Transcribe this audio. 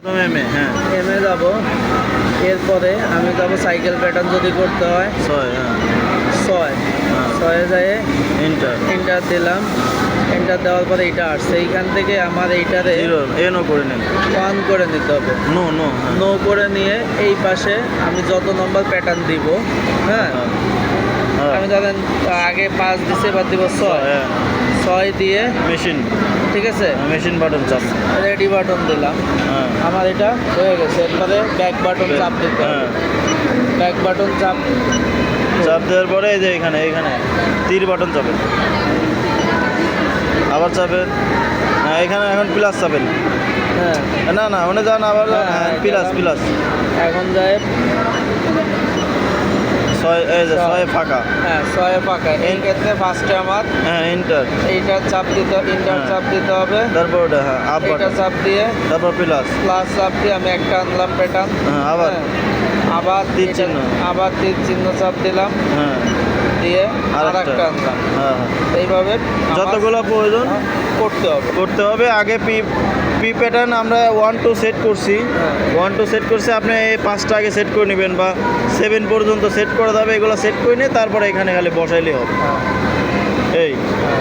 প্রথমে M A, হ্যাঁ এমে যাব, এরপরে আমি যাব সাইকেল প্যাটার্ন যদি করতে হয় 6, হ্যাঁ 6 হ্যাঁ 6 যায় ইন্টার এন্টার দিলাম। এন্টার দেওয়ার পরে এইটা আসছে, এইখান থেকে আমার এইটারে 0 এনও করে নেন। 1 করে নিতে হবে। নো নো, হ্যাঁ নো করে নিয়ে এই পাশে আমি যত নম্বর প্যাটার্ন দিব, হ্যাঁ হ্যাঁ আমি ধরেন আগে 5 দিছে, এবার দিব 6 হ্যাঁ 6 দিয়ে, মেশিন, ঠিক আছে মেশিন বাটন চাপ, রেডি বাটন দিলাম। হ্যাঁ আমার এটা হয়ে গেছে, এরপরে ব্যাক বাটন চাপ দিতে হবে। হ্যাঁ ব্যাক বাটন চাপ চাপ দেওয়ার পরে এই যে এখানে তীর বাটন চাপেন, আবার চাপেন, হ্যাঁ এখানে এখন প্লাস চাপেন, হ্যাঁ না না ওখানে যান আবার যান, হ্যাঁ, হ্যাঁ প্লাস এটা প্লাস এখন যায় 6, এই যে 6 ফাঁকা, হ্যাঁ 6 ফাঁকা। এই ক্ষেত্রে ফার্স্টে আমার হ্যাঁ ইন্টার, এইটা চাপ দিতে, ইন্টার হ্যাঁ। চাপ দিতে হবে। তারপর ওটা হ্যাঁ আপ এইটা বাটন, চাপ দিয়ে তারপর প্লাস, প্লাস চাপ দিয়ে আমি একটা আনলাম প্যাটার্ন, হ্যাঁ আবার আবার তীর এটা- চিহ্ন। আবার তীর চিহ্ন চাপ দিলাম, হ্যাঁ দিয়ে আর আর একটা আনলাম। হ্যাঁ এইভাবে আমার যতগুলো প্রয়োজন করতে হবে। আগে পি প্যাটার্ন আমরা 1 2 সেট করছি, হ্যাঁ। 1 2 সেট করছে, আপনি এই 5টা আগে সেট করে নেবেন বা 7 পর্যন্ত সেট করা যাবে, এগুলো সেট করে নিয়ে তারপরে এখানে খালি বসাইলেই হবে। হ্যাঁ, এই হ্যাঁ।